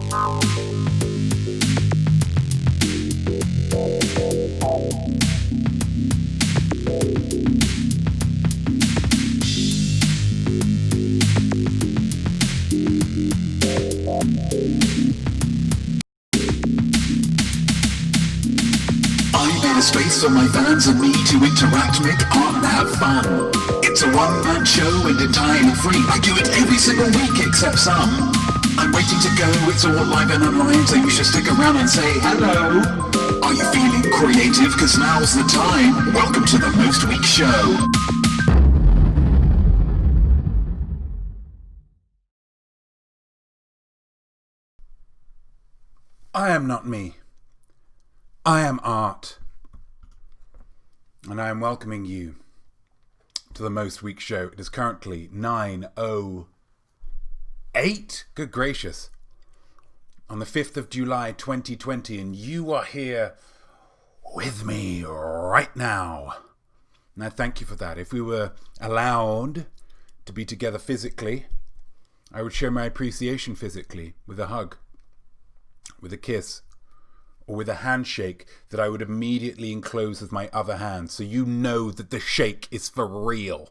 Space for my fans and me to interact, make art and have fun. It's a one-man show and entirely free. I do it every single week except some. I'm waiting to go, it's all live and online, so you should stick around and say hello. Are you feeling creative? Cause now's the time. Welcome to the Most Week Show. I am not me. I am art. And I am welcoming you to the Most Week Show. It is currently 9:08. Good gracious. On the 5th of July 2020, and you are here with me right now. And I thank you for that. If we were allowed to be together physically, I would show my appreciation physically with a hug, with a kiss, or with a handshake that I would immediately enclose with my other hand, so you know that the shake is for real.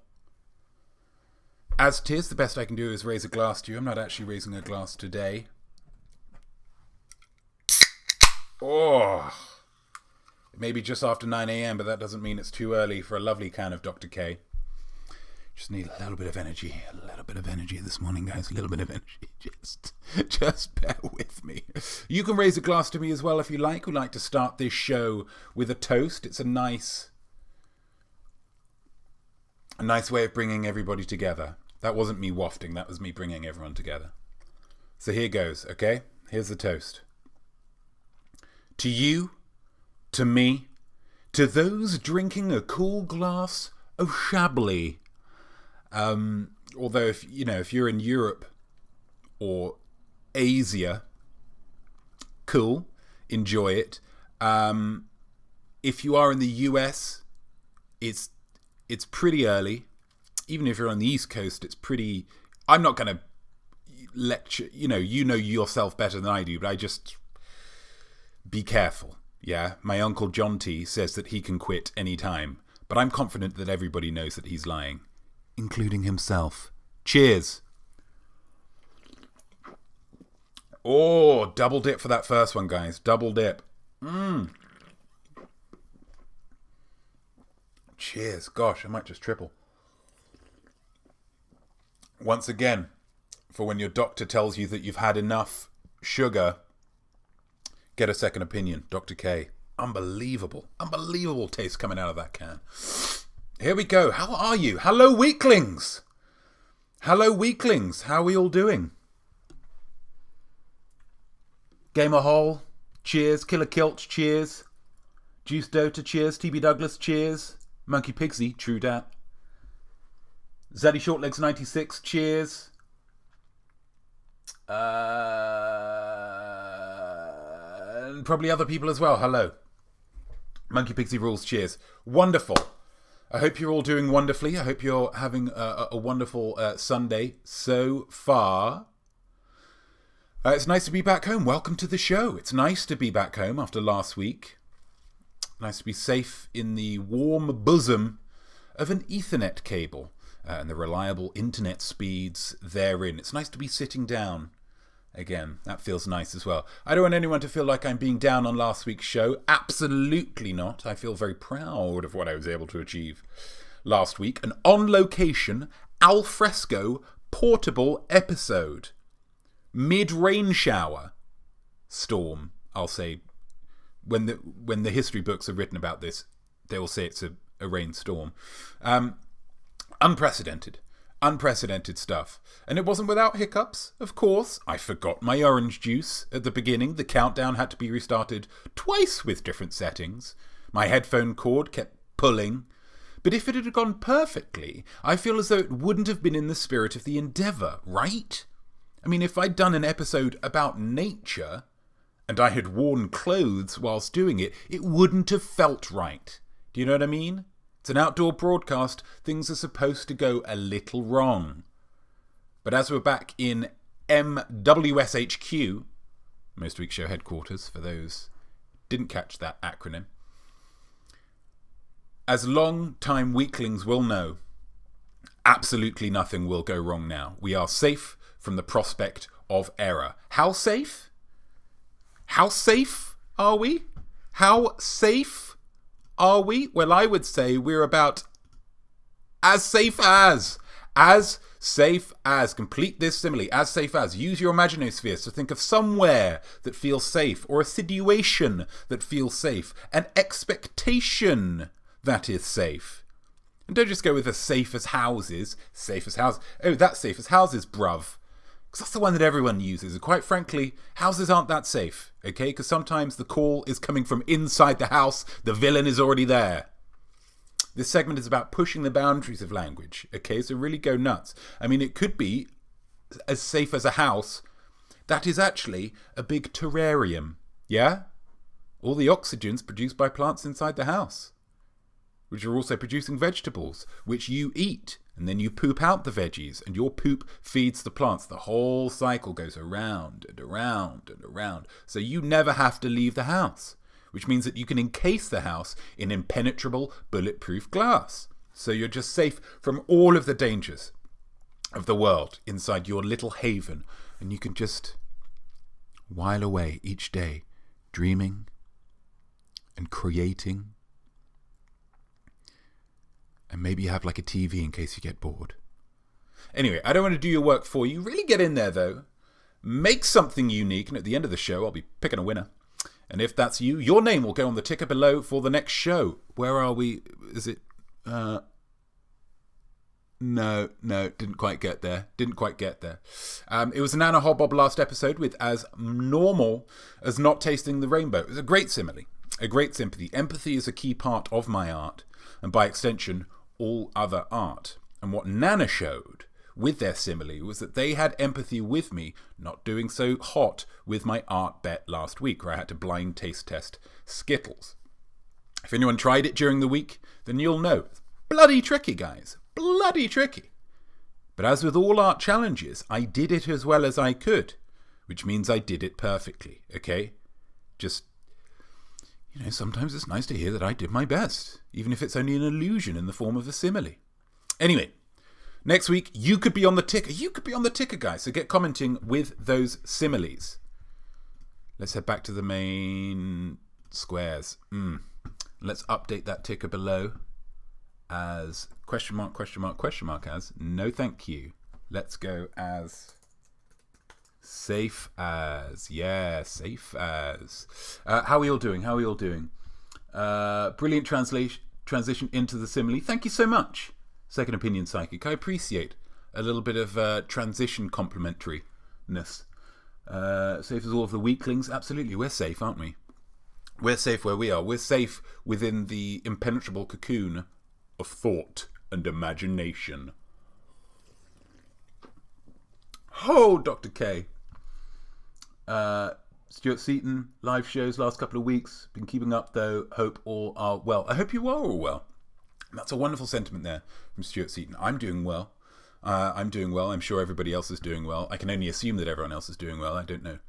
As it is, the best I can do is raise a glass to you. I'm not actually raising a glass today. Oh, it may be just after 9 a.m, but that doesn't mean it's too early for a lovely can of Dr. K. Just need a little bit of energy. A little bit of energy this morning, guys. A little bit of energy. Just bear with me. You can raise a glass to me as well if you like. We like to start this show with a toast. It's a nice way of bringing everybody together. That wasn't me wafting. That was me bringing everyone together. So here goes, okay? Here's the toast. To you, to me, to those drinking a cool glass of Chablis. Although if you're in Europe or Asia, cool, enjoy it. If you are in the US, it's pretty early. Even if you're on the East Coast, it's pretty. I'm not going to lecture. You know yourself better than I do, but I just be careful. Yeah, my uncle John T says that he can quit any time, but I'm confident that everybody knows that he's lying, including himself. Cheers. Oh, double dip for that first one, guys. Double dip. Cheers. Gosh, I might just triple. Once again, for when your doctor tells you that you've had enough sugar, get a second opinion. Dr. K. Unbelievable. Unbelievable taste coming out of that can. Here we go. How are you? Hello, weaklings. Hello, weaklings. How are we all doing? Gamer Hole, cheers. Killer Kilch, cheers. Juice Dota, cheers. TB Douglas, cheers. Monkey Pigsy, true dat. Zaddy Shortlegs 96, cheers. And probably other people as well. Hello. Monkey Pigsy rules, cheers. Wonderful. I hope you're all doing wonderfully. I hope you're having a wonderful Sunday so far. It's nice to be back home. Welcome to the show. It's nice to be back home after last week. Nice to be safe in the warm bosom of an Ethernet cable and the reliable internet speeds therein. It's nice to be sitting down again. That feels nice as well. I don't want anyone to feel like I'm being down on last week's show. Absolutely not. I feel very proud of what I was able to achieve last week. An on-location, alfresco, portable episode. Mid-rain shower storm, I'll say. When the history books are written about this, they will say it's a rainstorm. Unprecedented stuff. And it wasn't without hiccups, of course. I forgot my orange juice at the beginning. The countdown had to be restarted twice with different settings. My headphone cord kept pulling. But if it had gone perfectly, I feel as though it wouldn't have been in the spirit of the endeavour, right? I mean, if I'd done an episode about nature and I had worn clothes whilst doing it, it wouldn't have felt right. Do you know what I mean? It's an outdoor broadcast. Things are supposed to go a little wrong. But as we're back in MWSHQ, Most Week Show headquarters, for those didn't catch that acronym. As long-time weaklings will know, absolutely nothing will go wrong now. We are safe from the prospect of error. How safe? How safe are we? How safe are we? Well, I would say we're about as safe as. As safe as. Complete this simile. As safe as. Use your imaginospheres to think of somewhere that feels safe, or a situation that feels safe, an expectation that is safe. And don't just go with as safe as houses. Safe as houses. Oh, that's safe as houses, bruv. Because that's the one that everyone uses. And quite frankly, houses aren't that safe. Okay? Because sometimes the call is coming from inside the house. The villain is already there. This segment is about pushing the boundaries of language. Okay? So really go nuts. I mean, it could be as safe as a house. That is actually a big terrarium. Yeah? All the oxygen's produced by plants inside the house, which are also producing vegetables, which you eat, and then you poop out the veggies, and your poop feeds the plants. The whole cycle goes around and around and around. So you never have to leave the house, which means that you can encase the house in impenetrable, bulletproof glass. So you're just safe from all of the dangers of the world inside your little haven, and you can just while away each day, dreaming and creating. And maybe you have like a TV in case you get bored. Anyway, I don't want to do your work for you. Really get in there, though. Make something unique. And at the end of the show, I'll be picking a winner. And if that's you, your name will go on the ticker below for the next show. Where are we? Is it... No, didn't quite get there. It was an Anna Hobbob last episode with As Normal as Not Tasting the Rainbow. It was a great simile. A great sympathy. Empathy is a key part of my art. And by extension, all other art. And what Nana showed with their simile was that they had empathy with me not doing so hot with my art bet last week, where I had to blind taste test Skittles. If anyone tried it during the week, then you'll know. It's bloody tricky, guys. Bloody tricky. But as with all art challenges, I did it as well as I could, which means I did it perfectly, okay? Just... sometimes it's nice to hear that I did my best, even if it's only an illusion in the form of a simile. Anyway, next week, you could be on the ticker. You could be on the ticker, guys. So get commenting with those similes. Let's head back to the main squares. Let's update that ticker below as question mark as no thank you. Let's go as... safe as. Yeah, safe as. How are we all doing? Brilliant transition into the simile. Thank you so much, Second Opinion Psychic. I appreciate a little bit of transition complementariness. Safe as all of the weaklings. Absolutely, we're safe, aren't we? We're safe where we are. We're safe within the impenetrable cocoon of thought and imagination. Oh, Dr. K. Stuart Seaton, live shows last couple of weeks. Been keeping up, though. Hope all are well. I hope you are all well. That's a wonderful sentiment there from Stuart Seaton. I'm doing well. I'm sure everybody else is doing well. I can only assume that everyone else is doing well. I don't know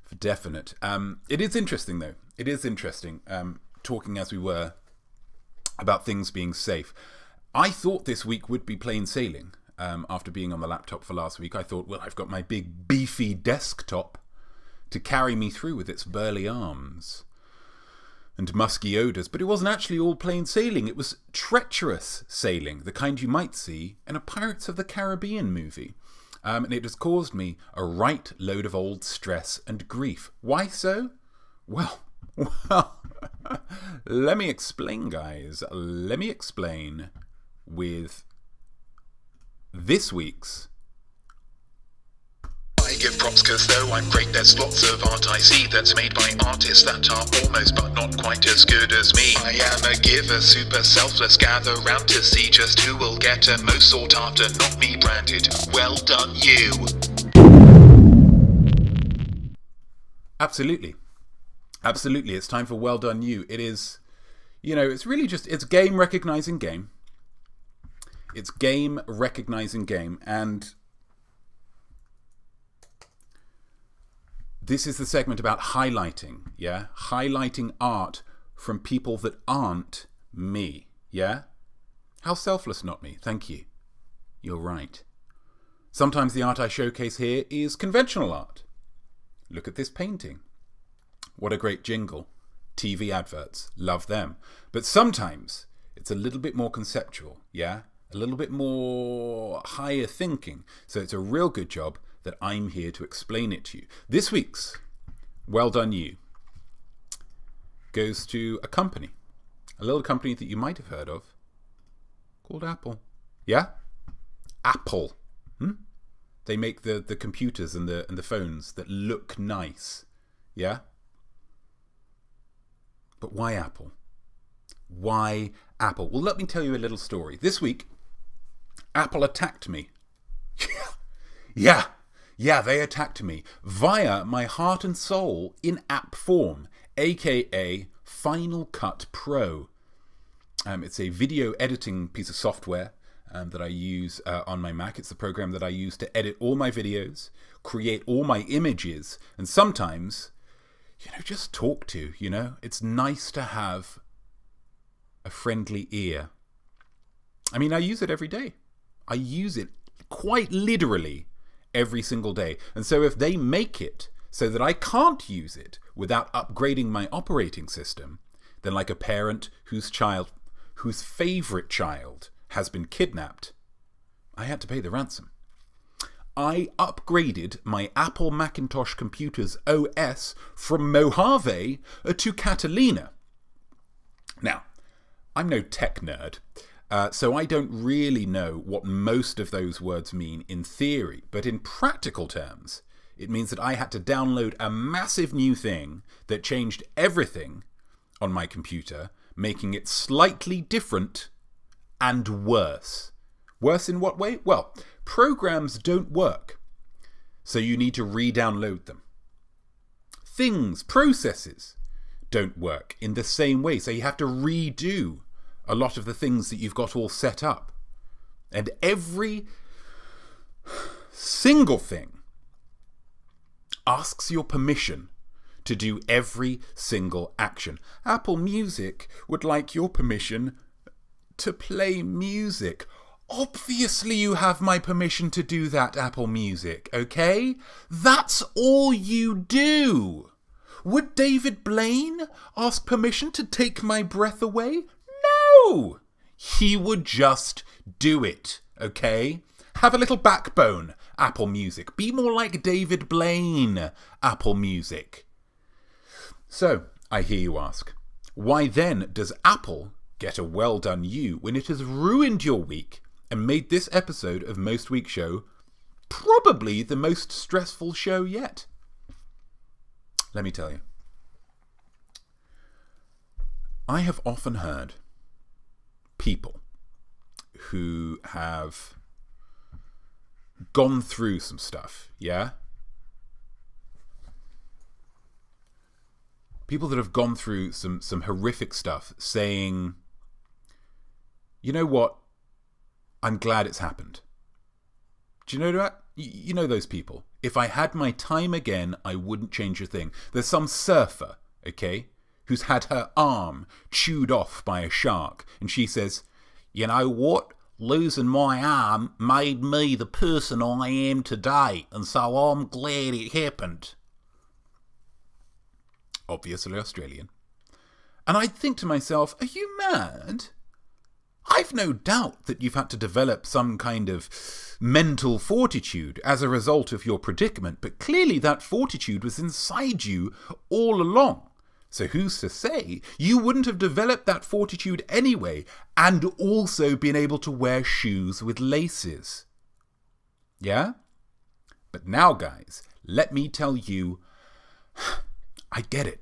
for definite. It is interesting, though. It is interesting, talking as we were about things being safe. I thought this week would be plain sailing. After being on the laptop for last week, I thought, well, I've got my big beefy desktop to carry me through with its burly arms and musky odours. But it wasn't actually all plain sailing. It was treacherous sailing, the kind you might see in a Pirates of the Caribbean movie. And it has caused me a right load of old stress and grief. Why so? Well, let me explain, guys. Let me explain with this week's... I give props cause though I'm great, there's lots of art I see that's made by artists that are almost but not quite as good as me. I am a giver, super selfless, gather round to see just who will get a most sought after, not me branded. Well done, you. Absolutely. It's time for well done you. It is, it's really just, it's game recognizing game. It's game recognizing game, and This is the segment about highlighting, yeah? Highlighting art from people that aren't me, yeah? How selfless, Notme. Thank you. You're right. Sometimes the art I showcase here is conventional art. Look at this painting. What a great jingle. TV adverts. Love them. But sometimes it's a little bit more conceptual, yeah? A little bit more higher thinking. So it's a real good job that I'm here to explain it to you. This week's Well Done You goes to a company. A little company that you might have heard of called Apple. Yeah? Apple. They make the computers and the phones that look nice. Yeah? But why Apple? Why Apple? Well, let me tell you a little story. This week, Apple attacked me. Yeah, they attacked me via my heart and soul in app form, aka Final Cut Pro. It's a video editing piece of software that I use on my Mac. It's the program that I use to edit all my videos, create all my images, and sometimes, just talk to, It's nice to have a friendly ear. I mean, I use it every day. I use it quite literally every single day. And so if they make it so that I can't use it without upgrading my operating system, then like a parent whose favorite child has been kidnapped, I had to pay the ransom. I upgraded my Apple Macintosh computer's OS from Mojave to Catalina. Now, I'm no tech nerd, so I don't really know what most of those words mean in theory, but in practical terms, it means that I had to download a massive new thing that changed everything on my computer, making it slightly different and worse. Worse in what way? Well, programs don't work, so you need to re-download them. Things, processes, don't work in the same way, so you have to redo a lot of the things that you've got all set up. And every single thing asks your permission to do every single action. Apple Music would like your permission to play music. Obviously you have my permission to do that, Apple Music, okay? That's all you do. Would David Blaine ask permission to take my breath away? No! He would just do it, okay? Have a little backbone, Apple Music. Be more like David Blaine, Apple Music. So, I hear you ask, why then does Apple get a well done you when it has ruined your week and made this episode of Most Week Show probably the most stressful show yet? Let me tell you. I have often heard people who have gone through some stuff, yeah? People that have gone through some horrific stuff saying, you know what? I'm glad it's happened. Do you know that? You know those people. If I had my time again, I wouldn't change a thing. There's some surfer, okay, who's had her arm chewed off by a shark, and she says, you know what? Losing my arm made me the person I am today, and so I'm glad it happened. Obviously Australian. And I'd think to myself, are you mad? I've no doubt that you've had to develop some kind of mental fortitude as a result of your predicament, but clearly that fortitude was inside you all along. So who's to say you wouldn't have developed that fortitude anyway and also been able to wear shoes with laces? Yeah? But now, guys, let me tell you, I get it.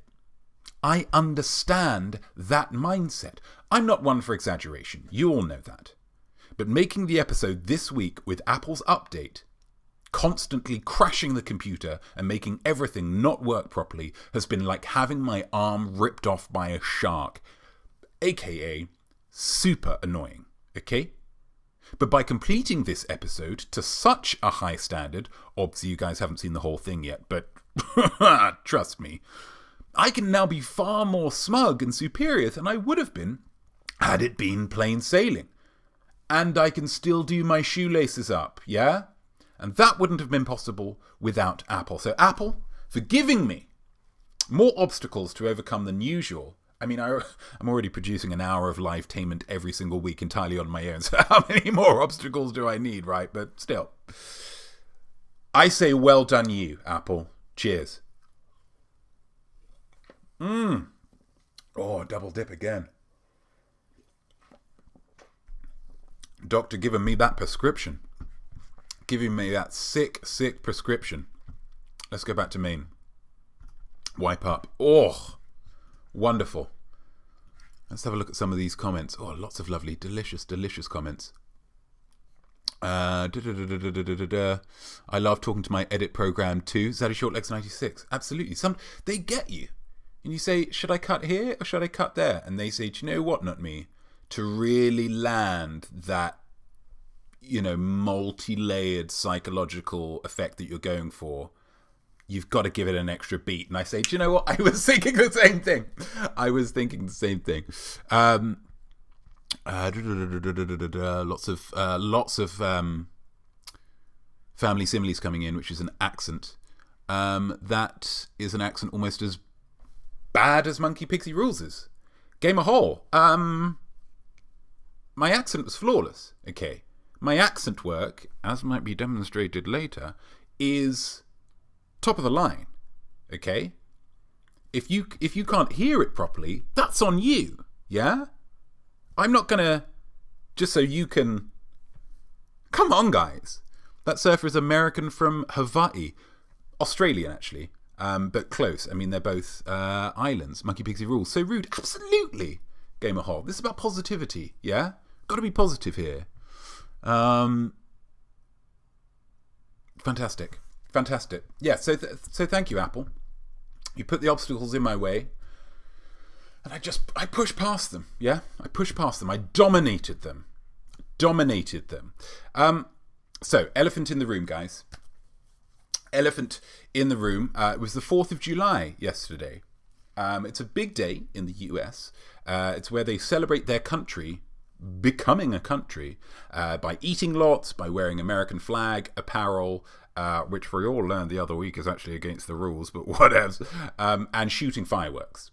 I understand that mindset. I'm not one for exaggeration. You all know that. But making the episode this week with Apple's update, constantly crashing the computer and making everything not work properly, has been like having my arm ripped off by a shark, aka super annoying, okay? But by completing this episode to such a high standard, obviously you guys haven't seen the whole thing yet, but Trust me. I can now be far more smug and superior than I would have been had it been plain sailing. And I can still do my shoelaces up, yeah? And that wouldn't have been possible without Apple. So Apple, for giving me more obstacles to overcome than usual. I mean, I'm already producing an hour of live-tainment every single week entirely on my own. So how many more obstacles do I need, right? But still. I say well done you, Apple. Cheers. Oh, double dip again. Doctor giving me that prescription. Giving me that sick prescription. Let's go back to Maine. Wipe up. Oh, wonderful. Let's have a look at some of these comments. Oh, lots of lovely, delicious comments. I love talking to my edit program too. Zaddy Shortlegs 96. Absolutely. They get you. And you say, should I cut here or should I cut there? And they say, do you know what, Notme? To really land that, multi-layered psychological effect that you're going for, you've got to give it an extra beat. And I say, do you know what? I was thinking the same thing. Lots of family similes coming in, which is an accent. That is an accent almost as bad as Monkey Pixie Rules is. Gamer Hall. My accent was flawless. Okay. My accent work, as might be demonstrated later, is top of the line. Okay? If you can't hear it properly, that's on you. Yeah? I'm not gonna, just so you can, come on guys. That surfer is American from Hawaii. Australian actually, but close. I mean, they're both islands. Monkey Pixie Rules. So rude. Absolutely. Gamer Hall. This is about positivity, yeah? Got to be positive here. Fantastic. Yeah, so thank you, Apple. You put the obstacles in my way. And I pushed past them, yeah? I pushed past them. I dominated them. So, elephant in the room, guys. Elephant in the room. It was the 4th of July yesterday. It's a big day in the US. It's where they celebrate their country becoming a country by eating lots, by wearing American flag apparel, which we all learned the other week is actually against the rules, but whatevs, and shooting fireworks.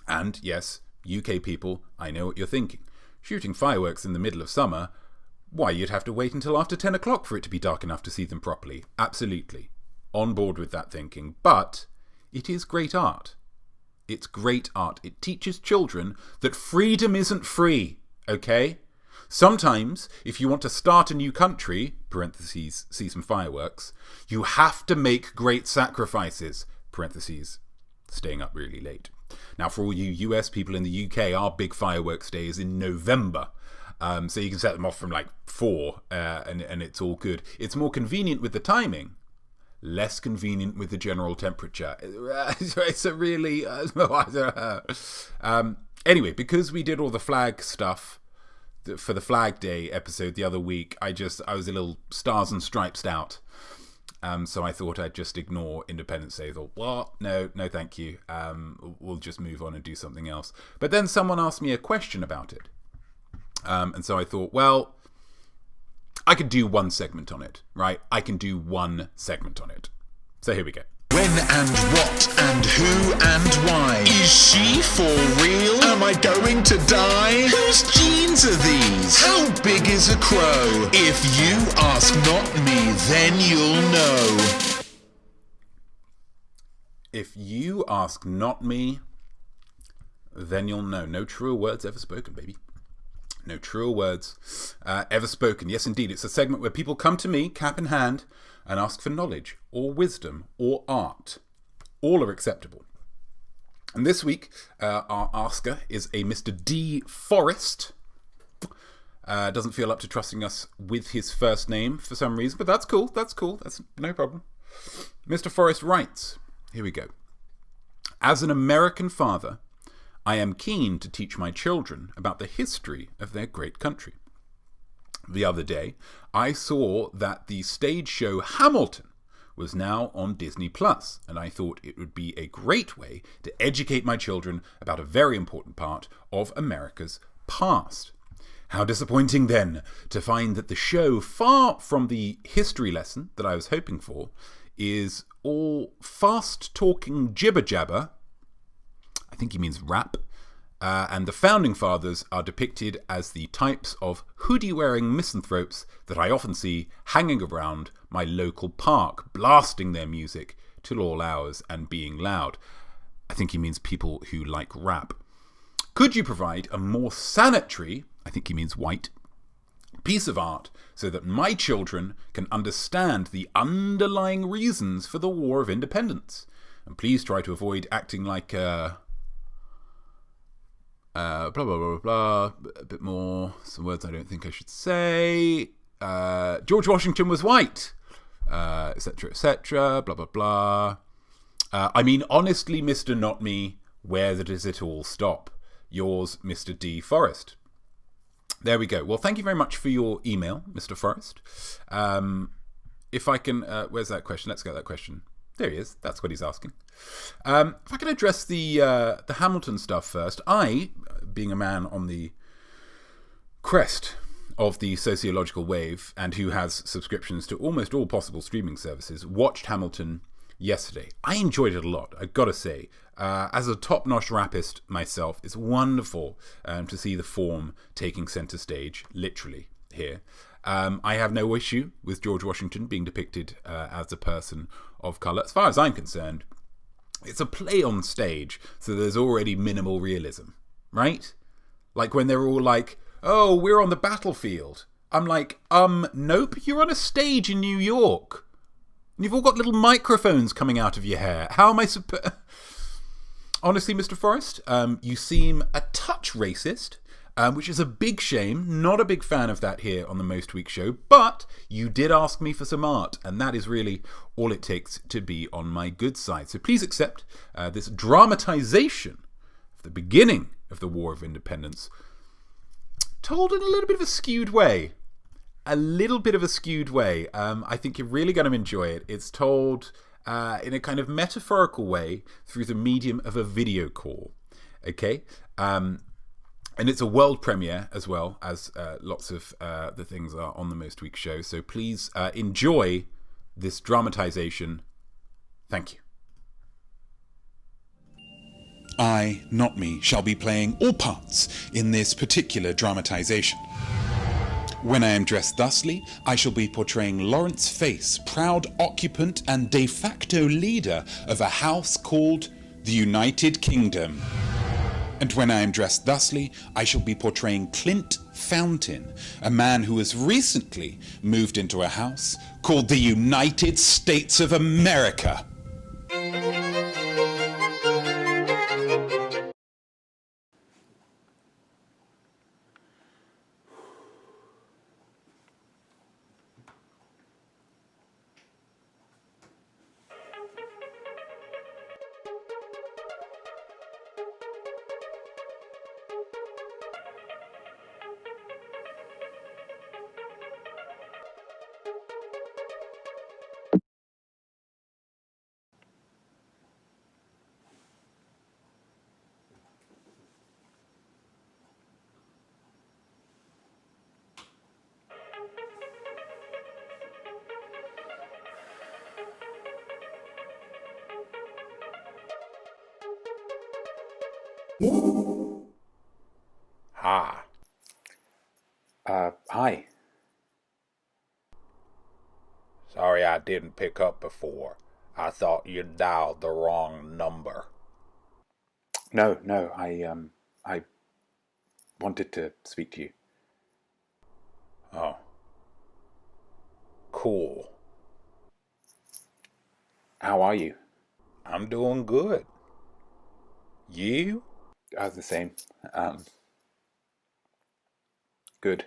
And yes, UK people, I know what you're thinking. Shooting fireworks in the middle of summer, why, you'd have to wait until after 10 o'clock for it to be dark enough to see them properly. Absolutely. On board with that thinking. But it is great art. It's great art. It teaches children that freedom isn't free, okay? Sometimes, if you want to start a new country, parentheses, see some fireworks, you have to make great sacrifices, parentheses, staying up really late. Now, for all you US people in the UK, our big fireworks day is in November. So you can set them off from like 4 and it's all good. It's more convenient with the timing, less convenient with the general temperature. It's a really... anyway, because we did all the flag stuff for the Flag Day episode the other week, I was a little stars and stripes out. So I thought I'd just ignore Independence Day. I thought, what? No, thank you. We'll just move on and do something else. But then someone asked me a question about it. And so I thought, well, I could do one segment on it, right? So here we go. When and what and who and why? Is she for real? Am I going to die? Whose genes are these? How big is a crow? If you ask not me, then you'll know. If you ask not me, then you'll know. No truer words ever spoken, baby. No truer words ever spoken. Yes, indeed. It's a segment where people come to me, cap in hand, and ask for knowledge, or wisdom, or art. All are acceptable. And this week, our asker is a Mr. D. Forrest. Doesn't feel up to trusting us with his first name for some reason, but that's cool. That's no problem. Mr. Forrest writes, here we go. As an American father, I am keen to teach my children about the history of their great country. The other day, I saw that the stage show Hamilton was now on Disney Plus, and I thought it would be a great way to educate my children about a very important part of America's past. How disappointing then to find that the show, far from the history lesson that I was hoping for, is all fast-talking jibber-jabber. I think he means rap. And the Founding Fathers are depicted as the types of hoodie-wearing misanthropes that I often see hanging around my local park, blasting their music till all hours and being loud. I think he means people who like rap. Could you provide a more sanitary, I think he means white, piece of art so that my children can understand the underlying reasons for the War of Independence? And please try to avoid acting like blah, blah, blah, blah, a bit more, some words I don't think I should say. George Washington was white, etc., blah, blah, blah. I mean, honestly, Mr. Notme, where does it all stop? Yours, Mr. D. Forrest. There we go. Well, thank you very much for your email, Mr. Forrest. If I can, where's that question? Let's get that question. There he is. That's what he's asking. If I can address the Hamilton stuff first. I, being a man on the crest of the sociological wave and who has subscriptions to almost all possible streaming services, watched Hamilton yesterday. I enjoyed it a lot, I've got to say. As a top-notch rappist myself, it's wonderful to see the form taking centre stage, literally, here. I have no issue with George Washington being depicted as a person of colour. As far as I'm concerned, it's a play on stage, so there's already minimal realism, right? Like when they're all like, oh, we're on the battlefield. I'm like, nope, you're on a stage in New York. And you've all got little microphones coming out of your hair. How am I supposed... Honestly, Mr. Forrest, you seem a touch racist, which is a big shame. Not a big fan of that here on the Most Week show, but you did ask me for some art, and that is really all it takes to be on my good side. So please accept this dramatization of the beginning of the War of Independence, told in a little bit of a skewed way. I think you're really going to enjoy it. It's told in a kind of metaphorical way through the medium of a video call. Okay? And it's a world premiere as well, as lots of the things are on the Most Week show. So please enjoy this dramatization. Thank you. I, Notme, shall be playing all parts in this particular dramatization. When I am dressed thusly, I shall be portraying Lawrence Face, proud occupant and de facto leader of a house called the United Kingdom. And when I am dressed thusly, I shall be portraying Clint Fountain, a man who has recently moved into a house called the United States of America. Hi. Sorry I didn't pick up before. I thought you dialed the wrong number. No, I wanted to speak to you. Oh. Cool. How are you? I'm doing good. You? The same. Good.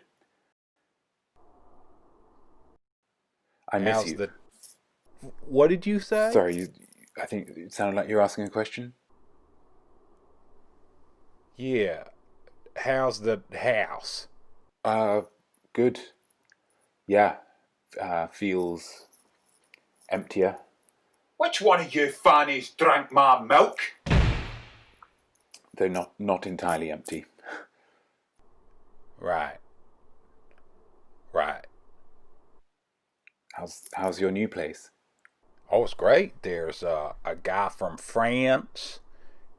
I miss How's you. What did you say? Sorry, I think it sounded like you were asking a question. Yeah. How's the house? Good. Yeah. Feels emptier. Which one of you fannies drank my milk? Though not entirely empty. Right. How's your new place? Oh, it's great. There's a guy from France,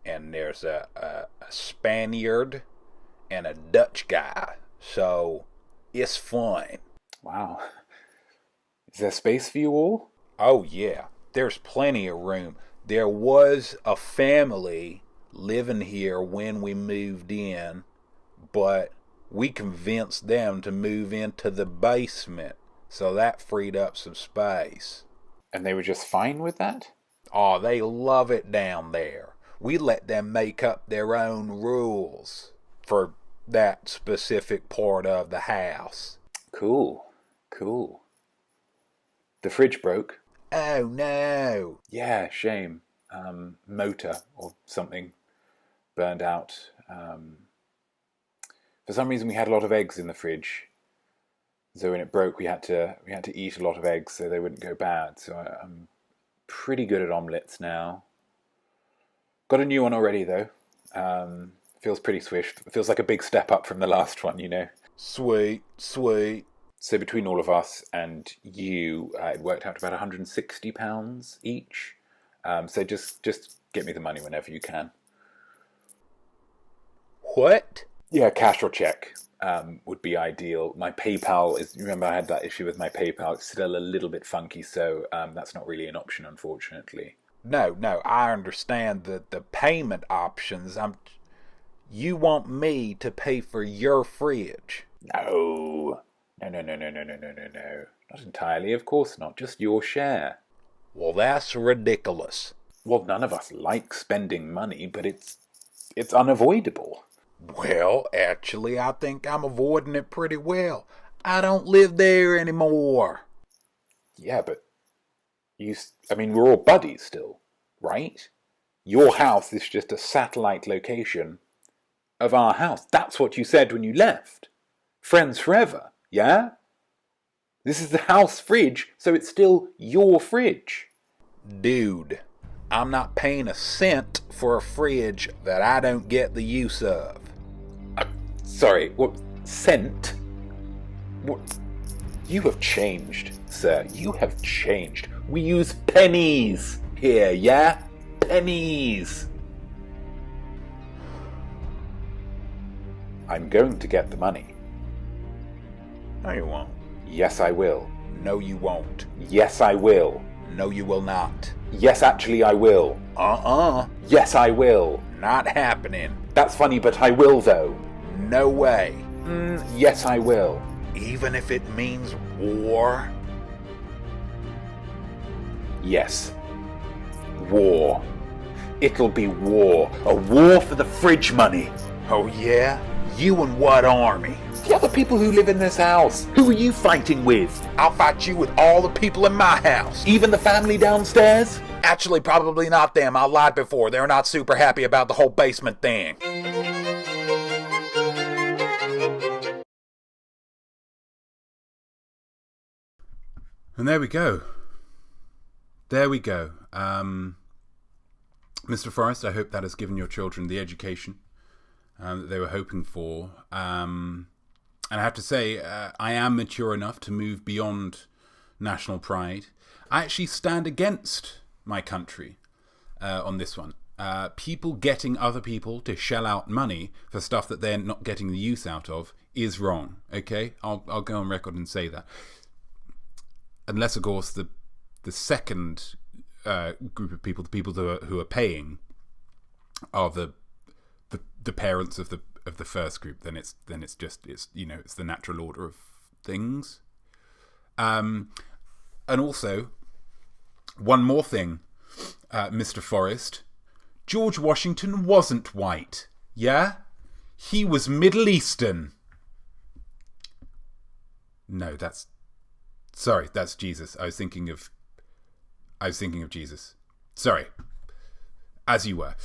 and there's a Spaniard, and a Dutch guy. So, it's fun. Wow. Is there space for you all? Oh, yeah. There's plenty of room. There was a family living here when we moved in, but we convinced them to move into the basement, so that freed up some space. And they were just fine with that? Oh, they love it down there. We let them make up their own rules for that specific part of the house. Cool. The fridge broke. Oh, no. Yeah, shame. Motor or something burned out. For some reason we had a lot of eggs in the fridge. So when it broke, we had to eat a lot of eggs so they wouldn't go bad. So I'm pretty good at omelettes now. Got a new one already though. Feels pretty swish. Feels like a big step up from the last one, you know. Sweet. So between all of us and you, it worked out to about £160 each. So just get me the money whenever you can. What? Yeah, cash or check would be ideal. My PayPal is, remember I had that issue with my PayPal. It's still a little bit funky, so that's not really an option, unfortunately. No, I understand the payment options. You want me to pay for your fridge? No. Not entirely, of course not. Just your share. Well, that's ridiculous. Well, none of us like spending money, but it's unavoidable. Well, actually, I think I'm avoiding it pretty well. I don't live there anymore. Yeah, but we're all buddies still, right? Your house is just a satellite location of our house. That's what you said when you left. Friends forever, yeah? This is the house fridge, so it's still your fridge. Dude, I'm not paying a cent for a fridge that I don't get the use of. Sorry, what? Cent? What? You have changed, sir. You have changed. We use pennies here, yeah? Pennies. I'm going to get the money. No, you won't. Yes, I will. No, you won't. Yes, I will. No, you will not. Yes, actually, I will. Yes, I will. Not happening. That's funny, but I will, though. No way. Yes, I will. Even if it means war? Yes. War. It'll be war. A war for the fridge money. Oh yeah? You and what army? The other people who live in this house. Who are you fighting with? I'll fight you with all the people in my house. Even the family downstairs? Actually, probably not them. I lied before. They're not super happy about the whole basement thing. And there we go. Mr. Forrest, I hope that has given your children the education that they were hoping for. And I have to say, I am mature enough to move beyond national pride. I actually stand against my country on this one. People getting other people to shell out money for stuff that they're not getting the use out of is wrong. Okay, I'll go on record and say that. Unless, of course, the second group of people, the people who are paying, are the parents of the first group, then it's the natural order of things. And also, one more thing, Mr. Forrest, George Washington wasn't white, yeah? He was Middle Eastern. No, that's Jesus. I was thinking of Jesus. Sorry. As you were.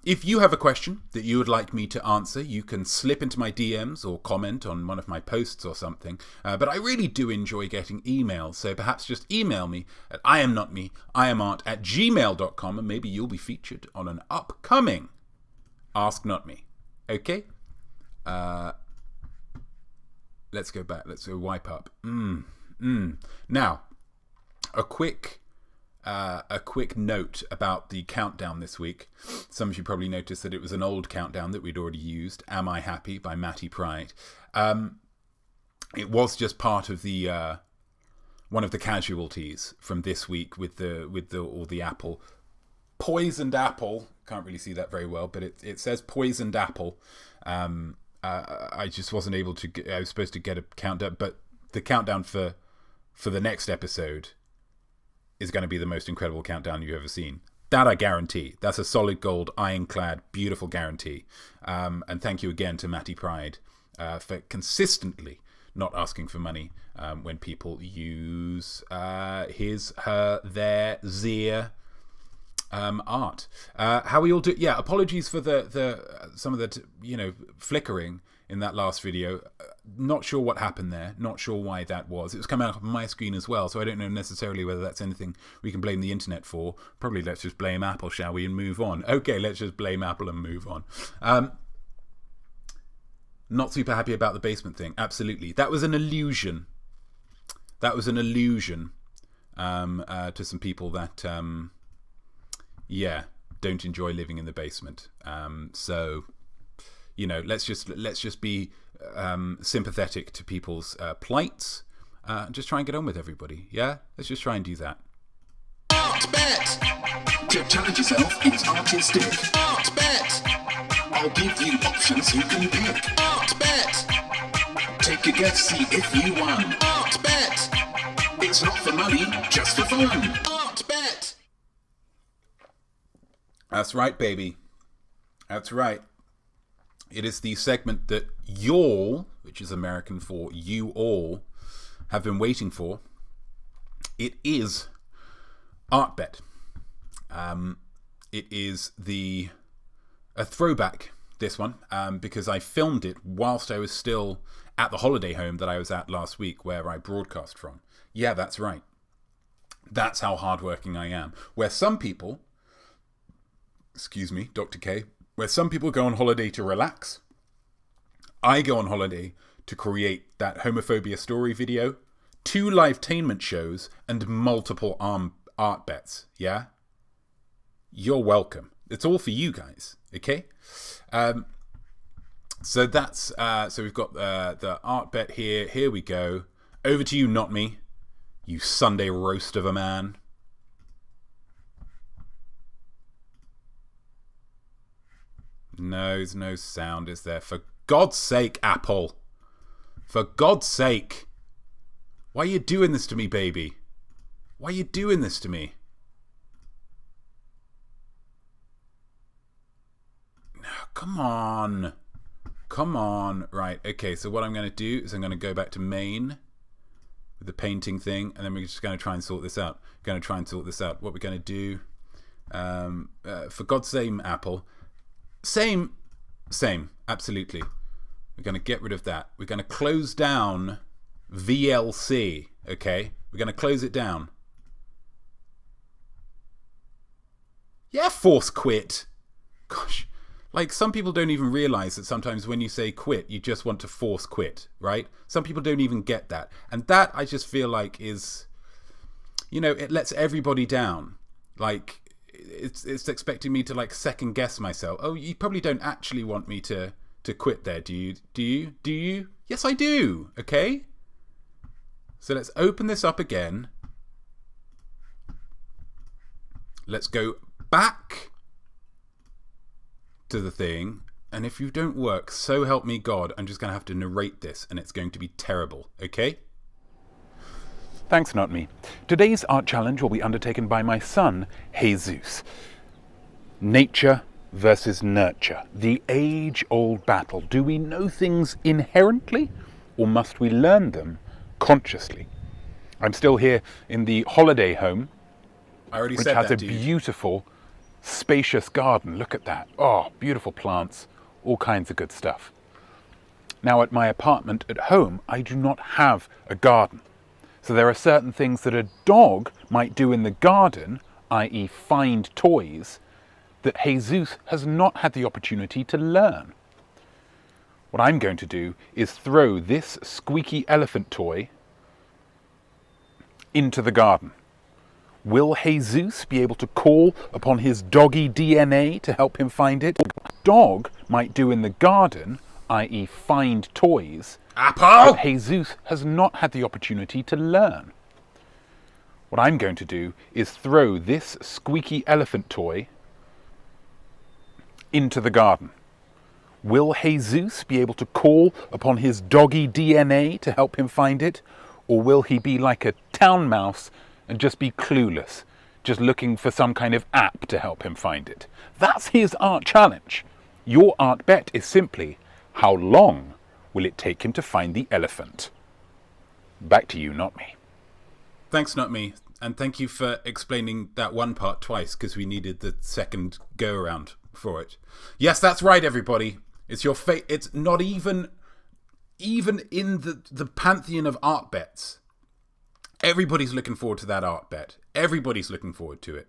If you have a question that you would like me to answer, you can slip into my DMs or comment on one of my posts or something. But I really do enjoy getting emails, so perhaps just email me at iamnotme@gmail.com, and maybe you'll be featured on an upcoming Ask Not Me. Okay? Let's go back. Let's go wipe up. Now, a quick note about the countdown this week. Some of you probably noticed that it was an old countdown that we'd already used. Am I Happy by Matty Pride. It was just part of the one of the casualties from this week with the apple. Poisoned apple. Can't really see that very well, but it says poisoned apple. I just wasn't able to I was supposed to get a countdown, but the countdown for the next episode is going to be the most incredible countdown you've ever seen. That I guarantee. That's a solid gold, ironclad, beautiful guarantee. And thank you again to Matty Pride for consistently not asking for money when people use his, her, their, their art. How we all do? Yeah, apologies for the some of the flickering in that last video. Not sure what happened there. Not sure why that was. It was coming up on my screen as well, so I don't know necessarily whether that's anything we can blame the internet for. Probably let's just blame Apple, shall we, and move on. Okay, let's just blame Apple and move on. Not super happy about the basement thing. Absolutely. That was an illusion. That was an illusion to some people that, don't enjoy living in the basement. So, let's just be sympathetic to people's plights. Just try and get on with everybody. Yeah? Let's just try and do that. Art bet! To challenge yourself, it's artistic. Art bet! I'll give you options you can pick. Art bet! Take a guess, see if you won. Art bet! It's not for money, just for fun. Art bet! That's right, baby. That's right. It is the segment that y'all, which is American for you all, have been waiting for. It is Art Bet. It is a throwback, this one, because I filmed it whilst I was still at the holiday home that I was at last week, where I broadcast from. Yeah, that's right. That's how hardworking I am. Where some people, excuse me, Dr. K, where some people go on holiday to relax, I go on holiday to create that homophobia story video, 2 livetainment shows, and multiple art bets. Yeah? You're welcome. It's all for you guys. Okay? So that's so we've got the art bet here. Here we go. Over to you, not me. You Sunday roast of a man. No, there's no sound, is there? For God's sake, Apple. For God's sake. Why are you doing this to me, baby? Why are you doing this to me? No, come on. Come on. Right, okay, so what I'm going to do is I'm going to go back to main with the painting thing, and then we're just going to try and sort this out. What we're going to do, for God's sake, Apple. Same, absolutely. We're going to get rid of that. We're going to close down VLC, okay? We're going to close it down. Yeah, force quit. Gosh, like some people don't even realize that sometimes when you say quit, you just want to force quit, right? Some people don't even get that. And that I just feel like is, it lets everybody down. Like, it's expecting me to like second guess myself. Oh, you probably don't actually want me to quit there, do you? Yes, I do. Okay, so let's open this up again. Let's go back to the thing, and if you don't work, so help me God, I'm just going to have to narrate this, and it's going to be terrible. Okay? Thanks, not me. Today's art challenge will be undertaken by my son, Jesus. Nature versus nurture. The age-old battle. Do we know things inherently, or must we learn them consciously? I'm still here in the holiday home, which has a beautiful spacious garden. Look at that. Oh, beautiful plants, all kinds of good stuff. Now, at my apartment at home, I do not have a garden. So there are certain things that a dog might do in the garden, i.e. find toys, that Jesus has not had the opportunity to learn. What I'm going to do is throw this squeaky elephant toy into the garden. Will Jesus be able to call upon his doggy DNA to help him find it? What a dog might do in the garden, i.e. find toys, Apple! that Jesus has not had the opportunity to learn. What I'm going to do is throw this squeaky elephant toy into the garden. Will Jesus be able to call upon his doggy DNA to help him find it? Or will he be like a town mouse and just be clueless, just looking for some kind of app to help him find it? That's his art challenge. Your art bet is simply, how long will it take him to find the elephant? Back to you, not me. Thanks, not me. And thank you for explaining that one part twice, because we needed the second go-around for it. Yes, that's right, everybody. It's your fate. It's not even in the pantheon of art bets. Everybody's looking forward to that art bet. Everybody's looking forward to it.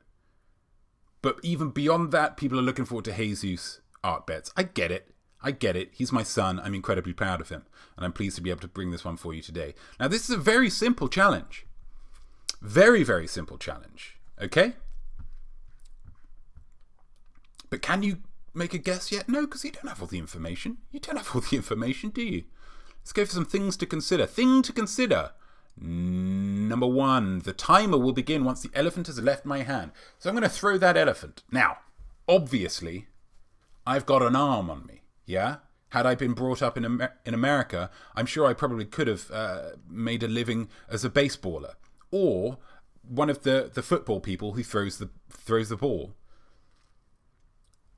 But even beyond that, people are looking forward to Jesus art bets. I get it. He's my son. I'm incredibly proud of him. And I'm pleased to be able to bring this one for you today. Now, this is a very simple challenge. Very, very simple challenge. Okay? But can you make a guess yet? No, because you don't have all the information. You don't have all the information, do you? Let's go for some things to consider. Thing to consider. Number 1, the timer will begin once the elephant has left my hand. So I'm going to throw that elephant. Now, obviously, I've got an arm on me, yeah? Had I been brought up in America, I'm sure I probably could have made a living as a baseballer. Or one of the football people who throws the ball.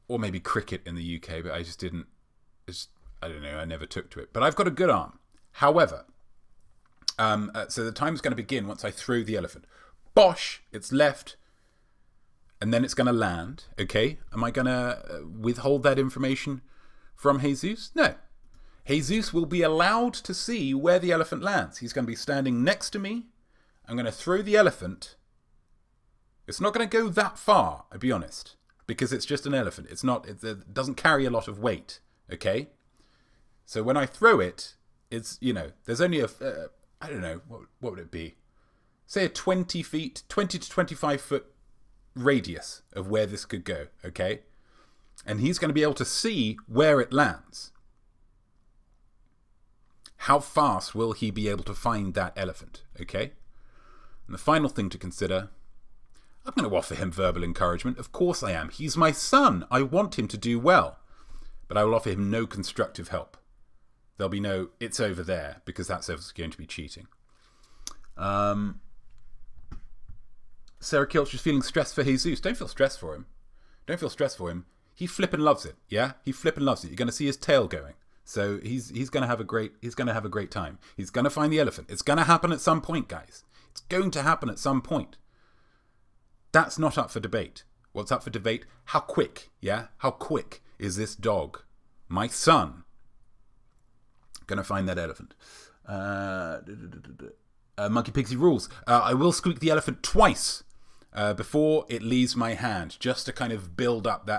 Or maybe cricket in the UK, but I just didn't... I don't know, I never took to it. But I've got a good arm. However, so the time's going to begin once I throw the elephant. Bosh! It's left. And then it's going to land. Okay? Am I going to withhold that information from Jesus? No. Jesus will be allowed to see where the elephant lands. He's going to be standing next to me. I'm going to throw the elephant. It's not going to go that far, I'll be honest. Because it's just an elephant. It doesn't carry a lot of weight. Okay? So when I throw it, it's, there's only I don't know, what would it be? Say a 20 to 25 foot radius of where this could go, okay? And he's going to be able to see where it lands. How fast will he be able to find that elephant, okay? And the final thing to consider, I'm going to offer him verbal encouragement. Of course I am. He's my son. I want him to do well. But I will offer him no constructive help. There'll be no, it's over there, because that's going to be cheating. Sarah Kilcher's feeling stressed for Jesus. Don't feel stressed for him. Don't feel stressed for him. He flippin' loves it, yeah? He flippin' loves it. You're going to see his tail going. So he's going to have a great time. He's going to find the elephant. It's going to happen at some point, guys. It's going to happen at some point. That's not up for debate. What's up for debate? How quick, yeah? How quick is this dog, my son, going to find that elephant? Monkey Pixie rules. I will squeak the elephant twice before it leaves my hand, just to kind of build up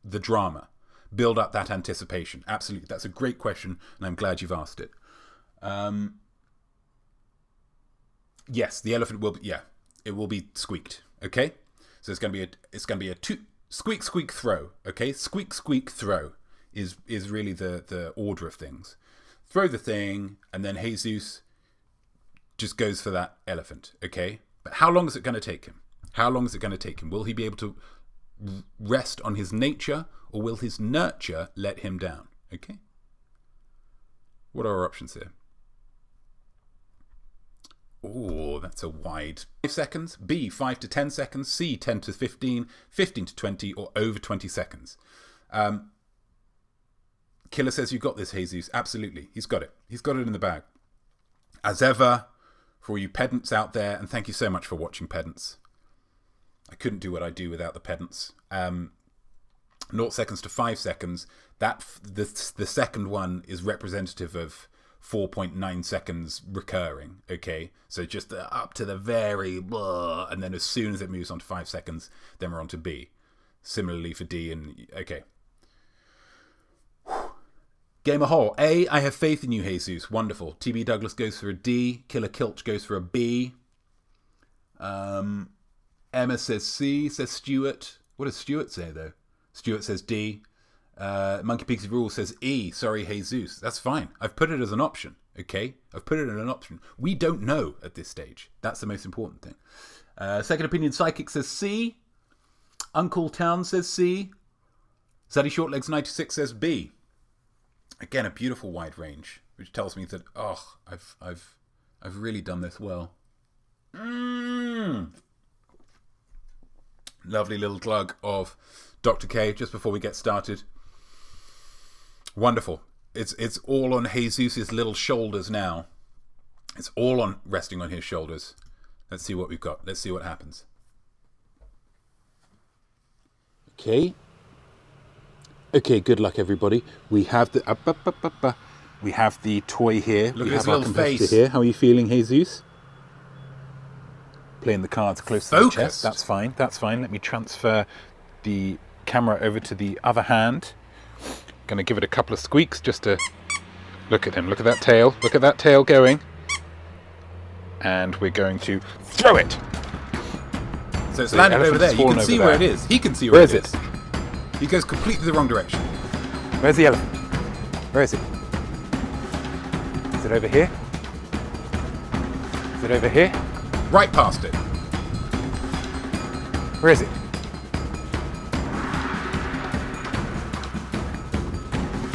the drama, build up that anticipation. Absolutely. That's a great question, and I'm glad you've asked it. Yes, the elephant will be, it will be squeaked. Okay? So it's going to be a squeak, squeak, throw. Okay? Squeak, squeak, throw is really the order of things. Throw the thing, and then Jesus just goes for that elephant. Okay? But how long is it going to take him? How long is it going to take him? Will he be able to rest on his nature, or will his nurture let him down? Okay? What are our options here? Oh, that's a wide 5 seconds. B, 5 to 10 seconds. C, 10 to 15, 15 to 20, or over 20 seconds. Killer says you got this, Jesus. Absolutely. He's got it. He's got it in the bag. As ever, for all you pedants out there, and thank you so much for watching, pedants. I couldn't do what I do without the pedants. 0 seconds to 5 seconds. The second one is representative of 4.9 seconds recurring. Okay, so just up to the very blah, and then as soon as it moves on to 5 seconds, then we're on to B. Similarly for D and okay. Gamer Hole. A, I have faith in you, Jesus. Wonderful. TB Douglas goes for a D. Killer Kilch goes for a B. Emma says C, says Stuart. What does Stuart say, though? Stuart says D. Monkey Pixie Rule says E. Sorry, Jesus. That's fine. I've put it as an option, okay? I've put it as an option. We don't know at this stage. That's the most important thing. Second Opinion Psychic says C. Uncle Town says C. Zaddy Shortlegs 96 says B. Again, a beautiful wide range, which tells me that, I've really done this well. Lovely little glug of Dr. K just before we get started. Wonderful. It's all on Jesus's little shoulders now. It's all resting on his shoulders. Let's see what we've got. Let's see what happens. Okay. Okay, good luck, everybody. We have the we have the toy here. Look we at his have our little competitor face. here. How are you feeling, Jesus? Playing the cards close to the chest. That's fine. That's fine. Let me transfer the camera over to the other hand. Going to give it a couple of squeaks just to look at him. Look at that tail. Look at that tail going. And we're going to throw it. So it's landed over there. You can see where it is. He can see where it is. He goes completely the wrong direction. Where's the elephant? Where is it? Is it over here? Is it over here? Right past it. Where is it?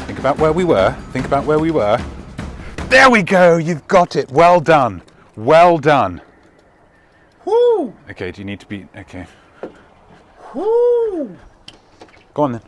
Think about where we were. Think about where we were. There we go. You've got it. Well done. Well done. Woo! Okay, do you need to be... Okay. Woo! Go on then.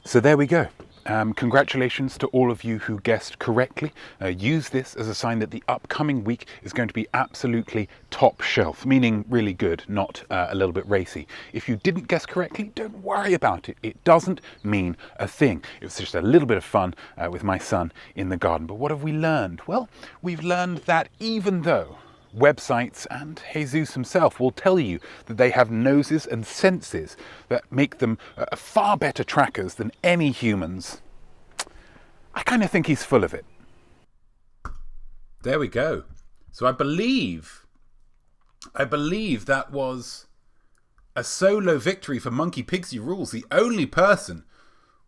So there we go. Congratulations to all of you who guessed correctly. Use this as a sign that the upcoming week is going to be absolutely top shelf, meaning really good, not a little bit racy. If you didn't guess correctly, don't worry about it. It doesn't mean a thing. It was just a little bit of fun with my son in the garden. But what have we learned? Well, we've learned that even though websites and Jesus himself will tell you that they have noses and senses that make them far better trackers than any humans, I kind of think he's full of it. There we go. So I believe that was a solo victory for Monkey Pixie Rules, the only person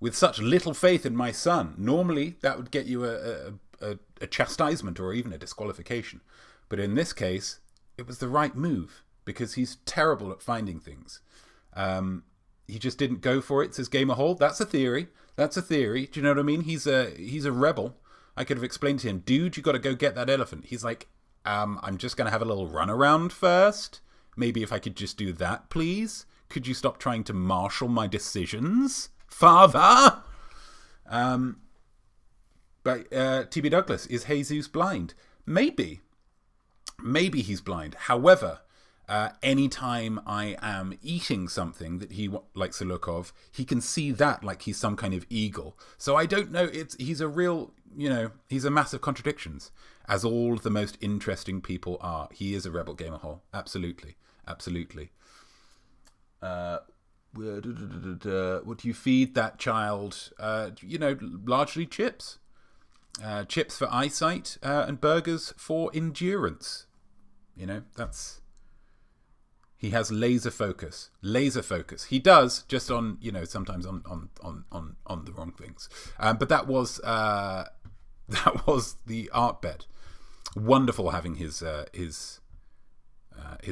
with such little faith in my son. Normally that would get you a chastisement or even a disqualification. But in this case, it was the right move because he's terrible at finding things. He just didn't go for it, says Gamer Hole. That's a theory. That's a theory. Do you know what I mean? He's a rebel. I could have explained to him, dude, you got to go get that elephant. He's like, I'm just going to have a little run around first. Maybe if I could just do that, please. Could you stop trying to marshal my decisions, father? But TB Douglas, is Jesus blind? Maybe he's blind. However, anytime I am eating something that he likes the look of, he can see that like he's some kind of eagle. So I don't know. He's a real, he's a massive contradictions, as all the most interesting people are. He is a rebel, Gamer Hole. Absolutely. Absolutely. What do you feed that child? Largely chips. Chips for eyesight and burgers for endurance. He has laser focus. He does, just on sometimes on the wrong things. But that was the art bed. Wonderful having his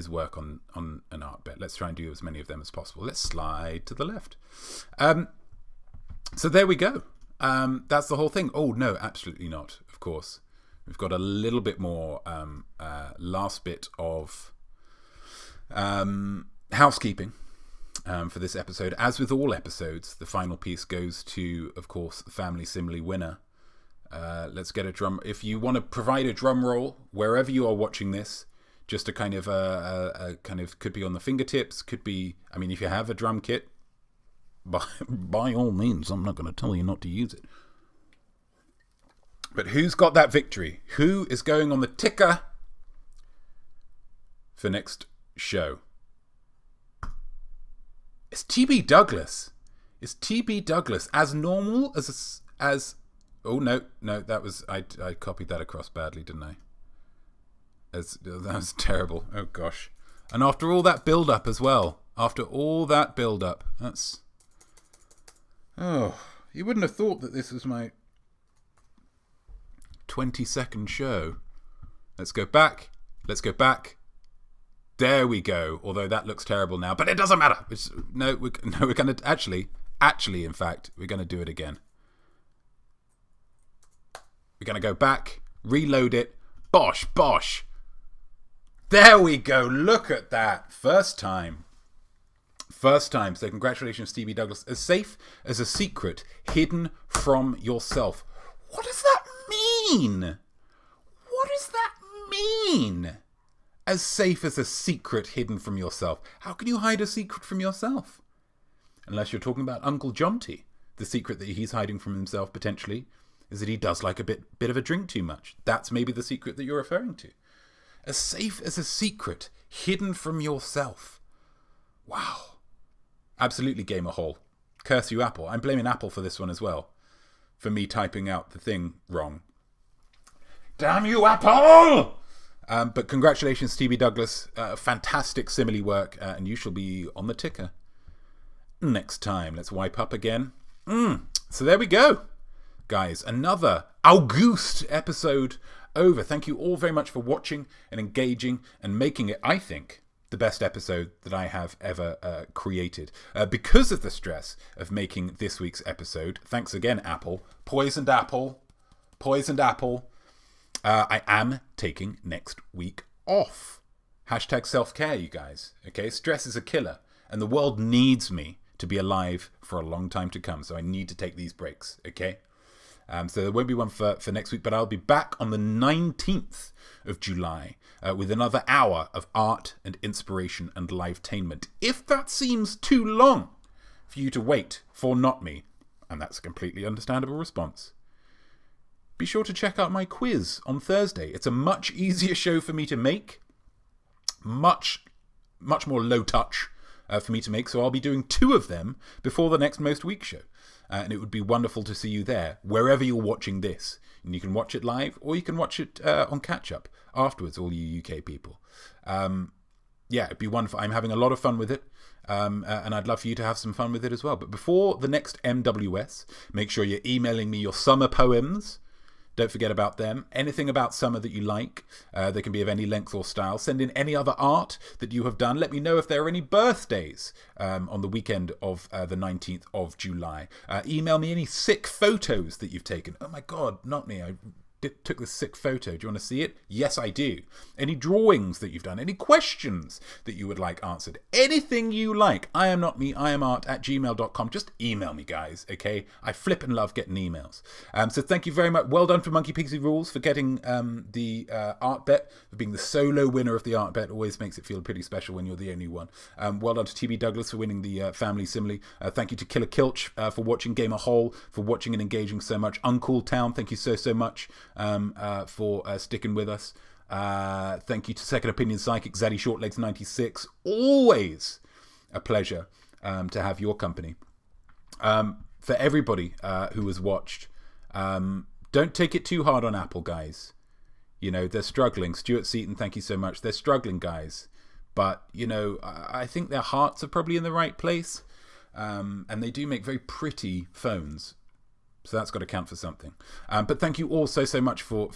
work on an art bed. Let's try and do as many of them as possible. Let's slide to the left. So there we go. That's the whole thing. Oh, no, absolutely not, of course. We've got a little bit more last bit of housekeeping for this episode. As with all episodes, the final piece goes to, of course, the Family Simile winner. Let's get a drum. If you want to provide a drum roll, wherever you are watching this, just a kind of could be on the fingertips, could be. I mean, if you have a drum kit, by all means, I'm not going to tell you not to use it. But who's got that victory? Who is going on the ticker for next show? It's TB Douglas. It's TB Douglas as normal as. Oh no, that was I copied that across badly, didn't I? That was terrible. Oh gosh. And after all that build up as well. After all that build up, that's. Oh, you wouldn't have thought that this was my 20-second show. Let's go back. There we go. Although that looks terrible now, but it doesn't matter. We're going to actually, in fact, we're going to do it again. We're going to go back, reload it. Bosh. There we go. Look at that. First time. So congratulations, Stevie Douglas. As safe as a secret hidden from yourself. What does that mean? As safe as a secret hidden from yourself. How can you hide a secret from yourself? Unless you're talking about Uncle Jonty. The secret that he's hiding from himself, potentially, is that he does like a bit of a drink too much. That's maybe the secret that you're referring to. As safe as a secret hidden from yourself. Wow. Absolutely Gamer Hall. Curse you, Apple. I'm blaming Apple for this one as well. For me typing out the thing wrong. Damn you, Apple! But congratulations, TB Douglas. Fantastic simile work. And you shall be on the ticker next time. Let's wipe up again. So there we go. Guys, another August episode over. Thank you all very much for watching and engaging and making it, I think, the best episode that I have ever created. Because of the stress of making this week's episode, thanks again, Apple. Poisoned Apple. I am taking next week off. Hashtag self-care, you guys. Okay, stress is a killer, and the world needs me to be alive for a long time to come, so I need to take these breaks, okay? So there won't be one for next week, but I'll be back on the 19th of July with another hour of art and inspiration and live-tainment. If that seems too long for you to wait for Notme, and that's a completely understandable response, be sure to check out my quiz on Thursday. It's a much easier show for me to make, much more low touch for me to make, so I'll be doing 2 of them before the next Most Week show. And it would be wonderful to see you there, wherever you're watching this. And you can watch it live, or you can watch it on catch-up afterwards, all you UK people. Yeah, it'd be wonderful. I'm having a lot of fun with it, and I'd love for you to have some fun with it as well. But before the next MWS, make sure you're emailing me your summer poems. Don't forget about them. Anything about summer that you like. They can be of any length or style. Send in any other art that you have done. Let me know if there are any birthdays on the weekend of the 19th of July. Email me any sick photos that you've taken. Oh my God, not me. I took this sick photo. Do you want to see it? Yes, I do. Any drawings that you've done, any questions that you would like answered, anything you like. I am not me, I am art @gmail.com. Just email me, guys, okay? I flip and love getting emails. So thank you very much. Well done for Monkey Pixie Rules for getting the art bet, for being the solo winner of the art bet. Always makes it feel pretty special when you're the only one. Well done to TB Douglas for winning the family simile. Thank you to Killer Kilch for watching Gamer Hole, for watching and engaging so much. Uncool Town, thank you so much for sticking with us. Thank you to Second Opinion Psychic, Zaddy Shortlegs 96. Always a pleasure to have your company. For everybody who has watched, don't take it too hard on Apple, guys. You know, they're struggling. Stuart Seaton, thank you so much. They're struggling, guys. But, you know, I think their hearts are probably in the right place. And they do make very pretty phones. So that's got to count for something. But thank you all so much for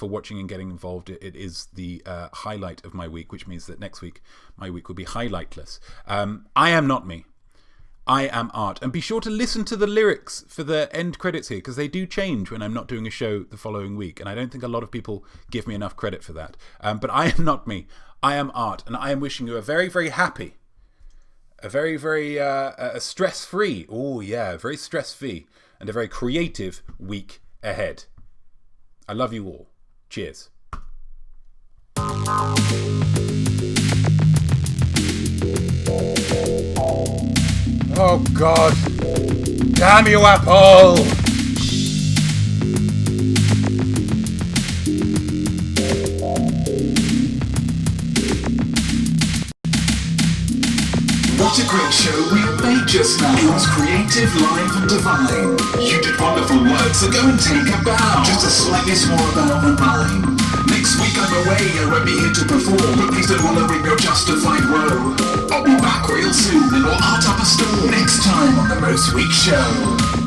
watching and getting involved. It is the highlight of my week, which means that next week my week will be highlightless. I am not me. I am art. And be sure to listen to the lyrics for the end credits here, because they do change when I'm not doing a show the following week. And I don't think a lot of people give me enough credit for that. But I am not me. I am art. And I am wishing you a very, very happy, a very, very stress-free, very stress-free, and a very creative week ahead. I love you all. Cheers. Oh God! Damn you, Apple! What a great show we have made just now. It was creative, live and divine. You did wonderful work, so go and take a bow. Just a slightly smaller bow than mine. Next week I'm away, I won't be here to perform, but please don't wallow in your justified woe. I'll be back real soon and we'll art up a storm next time on the Most Week Show.